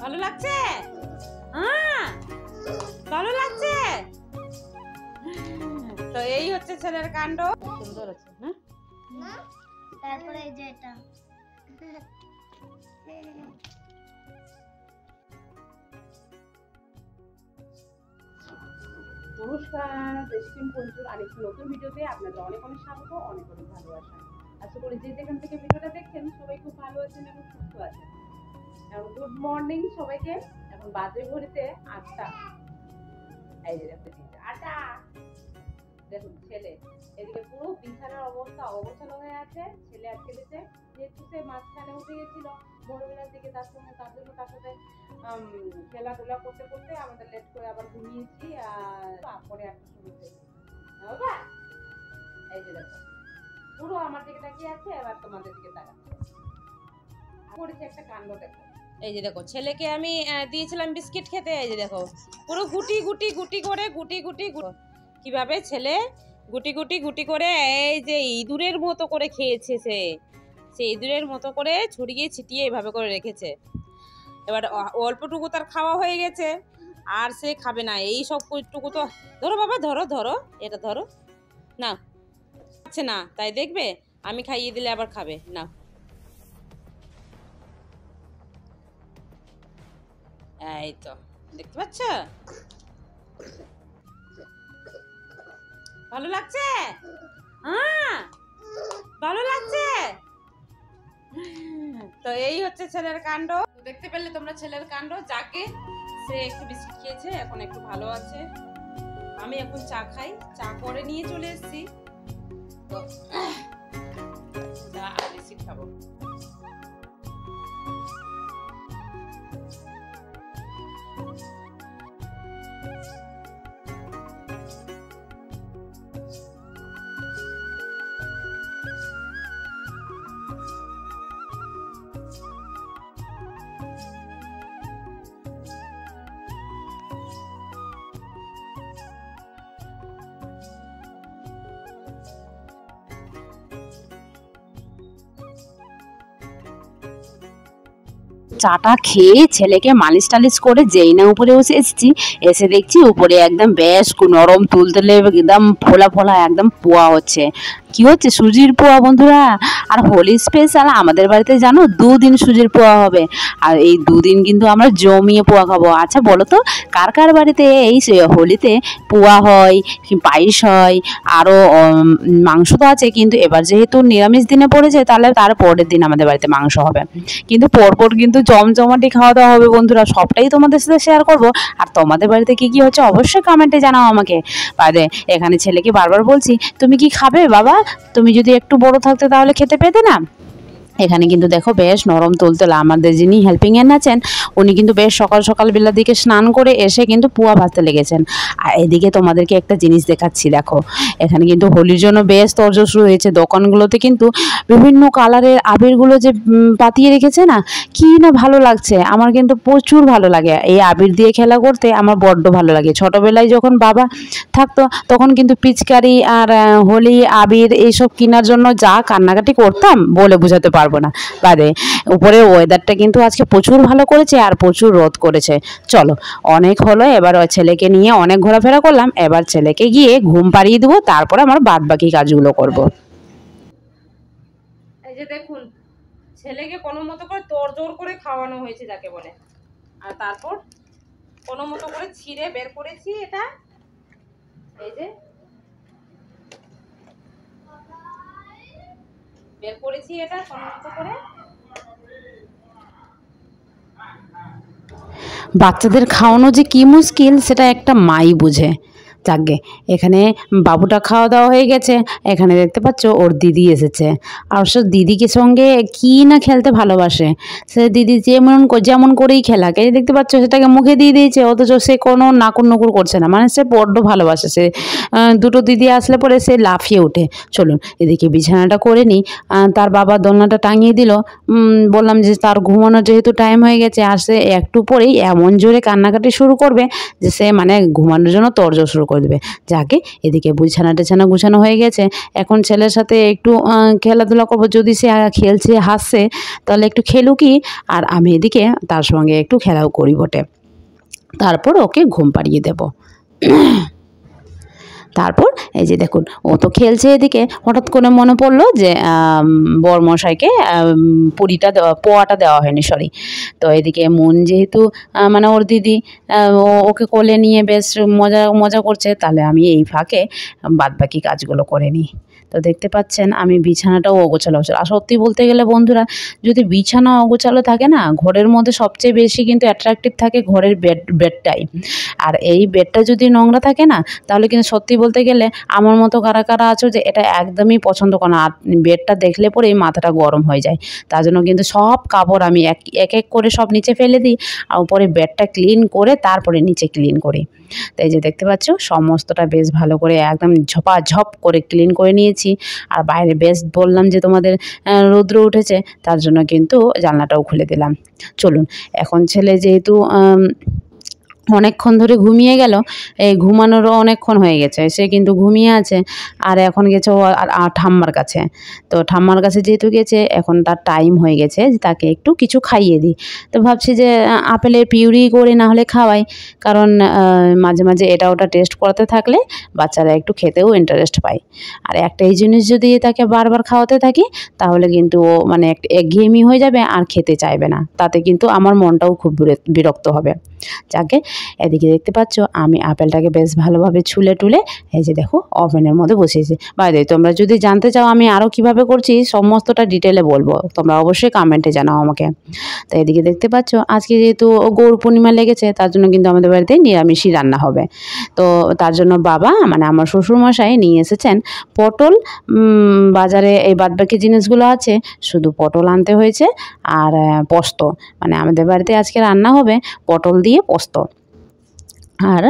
ভালো লাগছে? হ্যাঁ, ভালো লাগছে। তো এই হচ্ছে ছেলের কাণ্ড। সুন্দর আছে না? তারপরে এই যে এটা নমস্কার, দেশপ্রেম বন্ধুর আরেকটি নতুন ভিডিওতে আপনাদের অনেক অনেক স্বাগত, অনেক অনেক ভালোবাসা। আশা করি যে যেখান থেকে ভিডিওটা দেখছেন সবাই খুব ভালো আছেন এবং সুস্থ আছেন। এবং গুড মর্নিং সবাইকে। এখন বাজে ঘড়িতে 8টা। এই যে দেখুন 8টা। দেখুন ছেলে এদিকে পুরো বিছানার অবস্থা অগোছালো হয়ে আছে। ছেলে আটকে দিয়েছে, যেহেতু সে মাঝখানে উঠে গেছিল ভোরবেলার দিকে, তার জন্য তার সাথে খেলাধুলা করতে করতে আমাদের লেট করে আবার ঘুমিয়েছি। তারপরে একটা শুরু হয়েছে বাবা। এই যে দেখো পুরো আমার দিকে তাকিয়ে আছে, এবার তোমাদের দিকে তাকাচ্ছে। করেছে একটা কাণ্ড দেখো। এই যে দেখো ছেলেকে আমি দিয়েছিলাম বিস্কিট খেতে। এই যে দেখো পুরো গুটি গুটি গুটি করে কিভাবে ছেলে গুটি গুটি গুটি করে এই যে ইঁদুরের মতো করে খেয়েছে। সে ইঁদুরের মতো করে ছড়িয়ে ছিটিয়ে এভাবে করে রেখেছে। এবার অল্পটুকু তার খাওয়া হয়ে গেছে, আর সে খাবে না। এই সব টুকু তো ধরো বাবা, ধরো ধরো, এটা ধরো না, খাচ্ছে না তাই দেখবে আমি খাইয়ে দিলে আবার খাবে না। এই তো দেখতে পাচ্ছ? ভালো লাগছে? হ্যাঁ, ভালো লাগছে। তো এই হচ্ছে ছেলের কাণ্ড। দেখতে পেলে তোমরা ছেলের কাণ্ড। যাকে সে একটু বিস্কিট খেয়েছে, এখন একটু ভালো আছে। আমি এখন চা খাই, চা করে নিয়ে চলে এসেছি। তো চা আর বিস্কিট খাবো। চাটা খেয়ে ছেলেকে মালিশ টালিশ করে যেই না উপরে এসেছি, এসে দেখছি উপরে একদম বেশ নরম তুলতুলে একদম ফোলা ফোলা একদম পোয়া হচ্ছে। কি হচ্ছে? সুজির পোয়া বন্ধুরা। আর হোলি স্পেশাল আমাদের বাড়িতে জানো 2 দিন সুজির পোয়া হবে, আর এই 2 দিন কিন্তু আমরা জমিয়ে পোয়া খাবো। আচ্ছা বলো তো কার কার বাড়িতে এই হোলিতে পোয়া হয়, পায়েস হয়, আরও মাংস তো আছে, কিন্তু এবার যেহেতু নিরামিষ দিনে পড়েছে তাহলে তার পরের দিন আমাদের বাড়িতে মাংস হবে। কিন্তু পরপর কিন্তু জমজমাটি খাওয়া দাওয়া হবে বন্ধুরা, সবটাই তোমাদের সাথে শেয়ার করব। আর তোমাদের বাড়িতে কি কি হচ্ছে অবশ্যই কমেন্টে জানাও আমাকে। বাদে এখানে ছেলেকে বারবার বলছি তুমি কি খাবে বাবা, তুমি যদি একটু বড় থাকতে তাহলে খেতে পেতে না। এখানে কিন্তু দেখো বেশ নরম তুলতুলা আমাদের যিনি হেল্পিং হ্যান্ড আছেন উনি কিন্তু বেশ সকাল সকাল বেলার দিকে স্নান করে এসে কিন্তু পুয়া ভাজতে লেগেছেন। আর এদিকে তোমাদেরকে একটা জিনিস দেখাচ্ছি, দেখো এখানে কিন্তু হোলির জন্য বেশ তরজা শুরু হয়েছে। দোকানগুলোতে কিন্তু বিভিন্ন কালারের আবিরগুলো যে পাতিয়ে রেখেছে না, কি না ভালো লাগছে। আমার কিন্তু প্রচুর ভালো লাগে এই আবির দিয়ে খেলা করতে, আমার বড্ড ভালো লাগে। ছোটোবেলায় যখন বাবা থাকতো তখন কিন্তু পিচকারি আর হোলি আবির এইসব কেনার জন্য যা কান্নাকাটি করতাম বলে বোঝাতে পারবো না। বাদে উপরে ওয়েদারটা কিন্তু আজকে প্রচুর ভালো করেছে আর প্রচুর রোদ করেছে। চলো অনেক হলো, এবার ছেলেকে নিয়ে অনেক ঘোরাফেরা করলাম, এবার ছেলেকে গিয়ে ঘুম পাড়িয়ে দেবো, তারপর আমার বাদ বাকি কাজগুলো করব। এই যে দেখুন ছেলেকে কোনো মতো করে তোড়জোড় করে খাওয়ানো হয়েছে যাকে বলে, আর তারপর কোনো মতো করে ছিঁড়ে বের করেছি এটা। এই যে বের করেছি এটা কোনো মতো করে। বাচ্চাদের খাওয়ানো যে কি মুশকিল সেটা একটা মাই বুঝে। যাকগে এখানে বাবুটা খাওয়া দাওয়া হয়ে গেছে। এখানে দেখতে পাচ্ছ ওর দিদি এসেছে, আর সে দিদিকে সঙ্গে কি না খেলতে ভালোবাসে। সে দিদি যেমন করেই খেলাক, এই দেখতে পাচ্ছ সেটাকে মুখে দিয়ে দিয়েছে, অথচ সে কোনো নাকুর নুকুর করছে না। মানে সে বড্ড ভালোবাসে। সে দুটো দিদি আসলে পরে সে লাফিয়ে ওঠে। চলুন এদিকে বিছানাটা করে নিই। তার বাবা দোলনাটা টাঙিয়ে দিল। বললাম যে তার ঘুমানোর যেহেতু টাইম হয়ে গেছে, আর সে একটু পরেই এমন জোরে কান্নাকাটি শুরু করবে যে সে মানে ঘুমানোর জন্য তরজা শুরু করবে। করে দেবে। যাকে এদিকে বিছানা টেছানা গুছানো হয়ে গেছে, এখন ছেলের সাথে একটু খেলাধুলা করবো। যদি সে খেলছে হাসছে তাহলে একটু খেলুকই, আর আমি এদিকে তার সঙ্গে একটু খেলাও করি বটে। তারপর ওকে ঘুম পাড়িয়ে দেব। তারপর এই যে দেখুন, ও তো খেলছে, এদিকে হঠাৎ করে মনে পড়লো যে বরমশাইকে পোয়াটা দেওয়া হয়নি, সরি। তো এদিকে মন যেহেতু মানে ওর দিদি ওকে কোলে নিয়ে বেশ মজা মজা করছে, তাহলে আমি এই ফাঁকে বাদবাকি কাজগুলো করে নিই। তো দেখতে পাচ্ছেন আমি বিছানাটাও অগোছালো হচ্ছে। আর সত্যি বলতে গেলে বন্ধুরা, যদি বিছানা অগোছালো থাকে না, ঘরের মধ্যে সবচেয়ে বেশি কিন্তু অ্যাট্রাকটিভ থাকে ঘরের বেডটাই। আর এই বেডটা যদি নোংরা থাকে না, তাহলে কিন্তু সত্যি বলতে গেলে আমার মতো কারা কারা আছো যে এটা একদমই পছন্দ করে না, আর বেডটা দেখলে পরেই মাথাটা গরম হয়ে যায়। তার জন্য কিন্তু সব কাপড় আমি এক এক করে সব নিচে ফেলে দিই, আর উপরে বেডটা ক্লিন করে তারপরে নিচে ক্লিন করি। তো এই যে দেখতে পাচ্ছ সমস্তটা বেশ ভালো করে একদম ঝপাঝপ করে ক্লিন করে নিয়েছি। আর বাইরে বেশ বললাম যে তোমাদের রৌদ্র উঠেছে, তার জন্য কিন্তু জানলাটাও খুলে দিলাম। চলুন, এখন ছেলে যেহেতু অনেকক্ষণ ধরে ঘুমিয়ে গেল, এই ঘুমানোরও অনেকক্ষণ হয়ে গেছে, সে কিন্তু ঘুমিয়ে আছে। আর এখন গেছে ও ঠাম্মার কাছে। তো ঠাম্মার কাছে যেহেতু গেছে, এখন তার টাইম হয়ে গেছে, তাকে একটু কিছু খাইয়ে দিই। তো ভাবছি যে আপেলের পিউরি করে না হলে খাওয়াই, কারণ মাঝে মাঝে এটা ওটা টেস্ট করাতে থাকলে বাচ্চারা একটু খেতেও ইন্টারেস্ট পায়। আর একটাই জিনিস যদি তাকে বারবার খাওয়াতে থাকি, তাহলে কিন্তু ও মানে একঘেয়েমি হয়ে যাবে আর খেতে চাইবে না, তাতে কিন্তু আমার মনটাও খুব বিরক্ত হবে। যাকে এদিকে দেখতে পাচ্ছ আমি আপেলটাকে বেশ ভালোভাবে ছুলে টুলে এই যে দেখো ওভেনের মধ্যে বসিয়েছি। বাইরে তোমরা যদি জানতে চাও আমি আরও কিভাবে করছি, সমস্তটা ডিটেলে বলবো, তোমরা অবশ্যই কমেন্টে জানাও আমাকে। তো এদিকে দেখতে পাচ্ছ আজকে যেহেতু গৌর পূর্ণিমা লেগেছে, তার জন্য কিন্তু আমাদের বাড়িতে নিরামিষই রান্না হবে। তো তার জন্য বাবা মানে আমার শ্বশুরমশাই নিয়ে এসেছেন পটল। বাজারে এই বাদবাকি জিনিসগুলো আছে, শুধু পটল আনতে হয়েছে আর পোস্ত। মানে আমাদের বাড়িতে আজকে রান্না হবে পটল দিয়ে পোস্ত। আর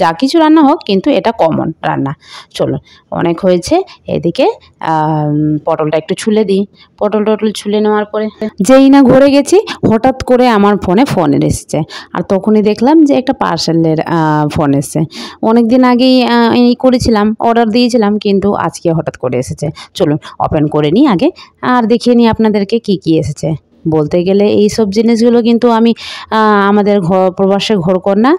যা কিছু রান্না হোক, কিন্তু এটা কমন রান্না। চলো, অনেক হয়েছে। এদিকে পটলটা একটু ছুলে দিই। পটল ছুলে নেওয়ার পরে যেই না ঘরে গেছি, হঠাৎ করে আমার ফোন এসেছে। আর তখনই দেখলাম যে একটা পার্সেলের ফোন এসেছে। অনেক দিন আগেই করেছিলাম, অর্ডার দিয়েছিলাম, কিন্তু আজকে হঠাৎ করে এসেছে। চলুন ওপেন করে নিই আগে, আর দেখিয়ে নিই আপনাদেরকে কি এসেছে। বলতে গেলে এই সব জিনিসগুলো কিন্তু আমি আমাদের প্রবাসে ঘরকন্যা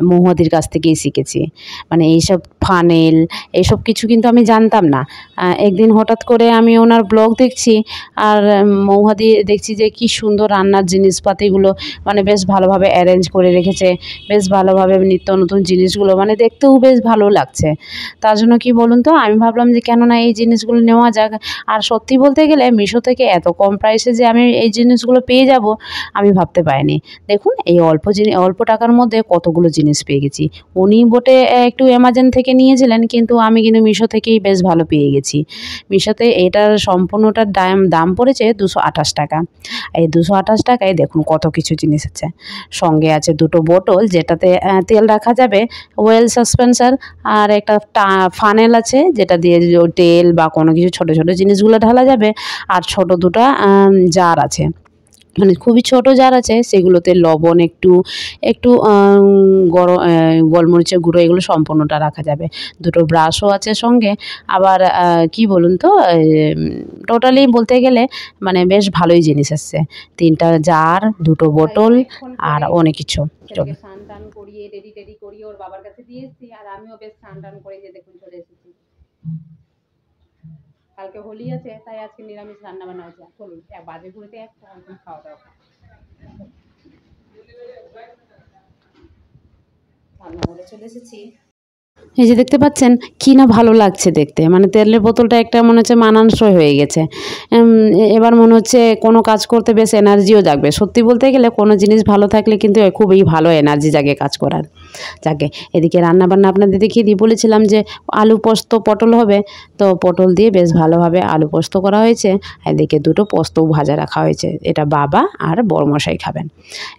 মহুয়াদির কাছ থেকেই শিখেছি। মানে এইসব ফানেল এইসব কিছু কিন্তু আমি জানতাম না। একদিন হঠাৎ করে আমি ওনার ব্লগ দেখছি, আর মহুয়াদি দেখছি যে কি সুন্দর রান্নার জিনিসপাতিগুলো মানে বেশ ভালোভাবে অ্যারেঞ্জ করে রেখেছে, বেশ ভালোভাবে নিত্য নতুন জিনিসগুলো মানে দেখতেও বেশ ভালো লাগছে। তার জন্য কি বলুন তো, আমি ভাবলাম যে কেননা এই জিনিসগুলো নেওয়া যাক। আর সত্যি বলতে গেলে মিশো থেকে এত কম প্রাইসে যে আমি এই জিনিসগুলো পেয়ে যাব আমি ভাবতে পারিনি। দেখুন এই অল্প টাকার মধ্যে কতগুলো জিনিস পেয়ে গেছি। উনি বটে একটু অ্যামাজন থেকে নিয়েছিলেন, কিন্তু আমি কিন্তু মিশো থেকেই বেশ ভালো পেয়ে গেছি। মিশোতে এটার সম্পূর্ণটার দাম পড়েছে 228 টাকা। এই 228 টাকায় দেখুন কত কিছু জিনিস আছে। সঙ্গে আছে দুটো বোতল যেটাতে তেল রাখা যাবে, ওয়েল সাসপেন্সার, আর একটা ফানেল আছে যেটা দিয়ে তেল বা কোনো কিছু ছোট ছোট জিনিসগুলো ঢালা যাবে। আর ছোট দুটো জার আছে, মানে খুবই ছোট জার আছে, সেগুলোতে লবণ একটু গোলমরিচের গুঁড়ো এগুলো সম্পূর্ণটা রাখা যাবে। দুটো ব্রাশও আছে সঙ্গে। আবার কি বলুন তো, টোটালি বলতে গেলে মানে বেশ ভালোই জিনিস এসছে। 3টা জার, দুটো বোতল আর অনেক কিছু। ছেলেকে স্নান টান করিয়ে রেডি করিয়ে ওর বাবার কাছে দিয়ে এসেছি, আর আমিও বেশ স্নান টান করে যে দেখুন চলে এসেছি। কালকে হোলি আছে, তাই আজকে নিরামিষ রান্না বান্না হচ্ছে। চলুন বাজে ঘুরতে একটা খাওয়া দাওয়া রান্না করে চলে এসেছি। এই যে দেখতে পাচ্ছেন কি না ভালো লাগছে দেখতে, মানে তেলের বোতলটা একটা মনে হচ্ছে মানানসই হয়ে গেছে। এবার মনে হচ্ছে কোনো কাজ করতে বেশ এনার্জিও জাগবে। সত্যি বলতে গেলে কোনো জিনিস ভালো থাকলে কিন্তু খুবই ভালো এনার্জি জাগে কাজ করার। যাকে এদিকে রান্নাবান্না আপনাদের দেখিয়ে দিই, বলেছিলাম যে আলু পোস্ত পটল হবে, তো পটল দিয়ে বেশ ভালোভাবে আলু পোস্ত করা হয়েছে। এদিকে দুটো পোস্তও ভাজা রাখা হয়েছে, এটা বাবা আর বড়মশাই খাবেন।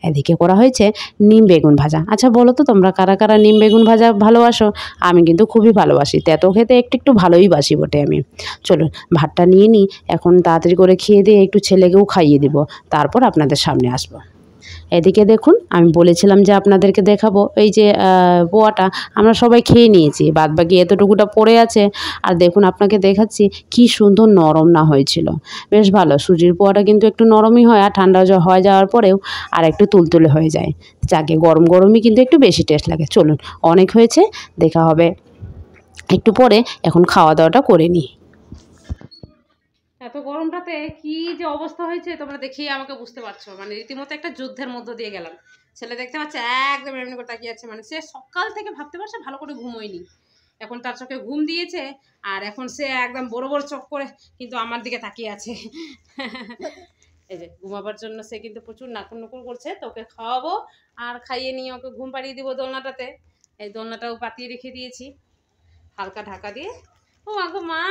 এদিকে করা হয়েছে নিম বেগুন ভাজা। আচ্ছা বলো তো তোমরা কারা কারা নিম বেগুন ভাজা ভালোবাসো? আমি কিন্তু খুবই ভালোবাসি, তেতো খেতে একটু ভালোই বাসি বটে আমি। চলুন ভাতটা নিয়ে নিই, এখন তাড়াতাড়ি করে খেয়ে দিয়ে একটু ছেলেকেও খাইয়ে দিব, তারপর আপনাদের সামনে আসবো। এদিকে দেখুন, আমি বলেছিলাম যে আপনাদেরকে দেখাবো এই যে পোয়াটা আমরা সবাই খেয়ে নিয়েছি, বাদবাকি এতটুকুটা পড়ে আছে। আর দেখুন আপনাকে দেখাচ্ছি কি সুন্দর নরম না হয়েছিল, বেশ ভালো। সুজির পোয়াটা কিন্তু একটু নরমই হয়, আর ঠান্ডা হয়ে যাওয়ার পরেও আর একটু তুলতুলে হয়ে যায়। যাকে গরম গরমই কিন্তু একটু বেশি টেস্ট লাগে। চলুন, অনেক হয়েছে, দেখা হবে একটু পরে। এখন খাওয়া দাওয়াটা করে নিই। এত গরমটাতে কি যে অবস্থা হয়েছে তোমরা দেখিয়ে আমাকে বুঝতে পারছো, মানে রীতিমতো একটা যুদ্ধের মধ্য দিয়ে গেলাম। ছেলে দেখতে পাচ্ছে একদম এমনি করে তাকিয়ে আছে, মানে সে সকাল থেকে ভাবতে পারছে ভালো করে ঘুমোয়নি, এখন তার চোখে ঘুম দিয়েছে, আর এখন সে একদম বড় বড় চোখ করে কিন্তু আমার দিকে তাকিয়ে আছে। এই যে ঘুমাবার জন্য সে কিন্তু প্রচুর নাকুর নুকুর করছে, তো ওকে খাওয়াবো আর খাইয়ে নিয়ে ওকে ঘুম পাড়িয়ে দিব দোলনাটাতে। এই দোলনাটাও পাতিয়ে রেখে দিয়েছি হালকা ঢাকা দিয়ে। ও আগো মা,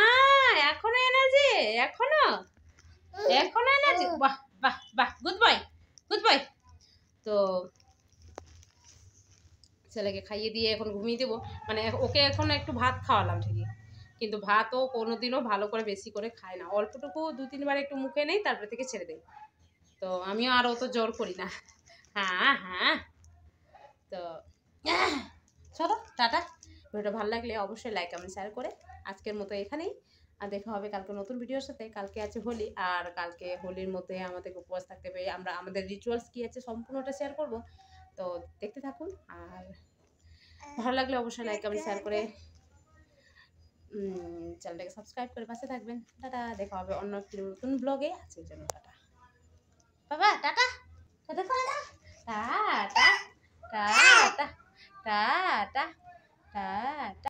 এখনো এনার্জি, এখনো এখনো এনার্জি, বাহ বাহ বাহ, গুড বয় গুড বয়। তো ছেলেকে খাইয়ে দিয়ে এখন ঘুমিয়ে দেবো, মানে ওকে এখন একটু ভাত খাওয়ালাম ঠিকই, কিন্তু ভাতও কোনোদিনও ভালো করে বেশি করে খায় না, অল্পটুকু 2-3 বার একটু মুখে নেই, তারপরে থেকে ছেড়ে দেয়। তো আমিও আর অত জোর করি না। হ্যাঁ হ্যাঁ। তো চলো টাটা। ভিডিওটা ভালো লাগলে অবশ্যই লাইক কমেন্ট শেয়ার করে আজকের মতো এখানেই, আর দেখা হবে কালকে নতুন ভিডিওর সাথে। কালকে আছে হোলি, আর কালকে হোলির মধ্যে আমাদের উপবাস থাকতে হবে, আমরা আমাদের রিচুয়ালস কী আছে সম্পূর্ণটা শেয়ার করব। তো দেখতে থাকুন, আর ভালো লাগলে অবশ্যই লাইক কমেন্ট শেয়ার করে চ্যানেলটাকে সাবস্ক্রাইব করে পাশে থাকবেন। টাটা, দেখা হবে অন্য একটি নতুন ব্লগে। আজকের জন্য টাটা বাবা, tata tata tata tata tata tata tata.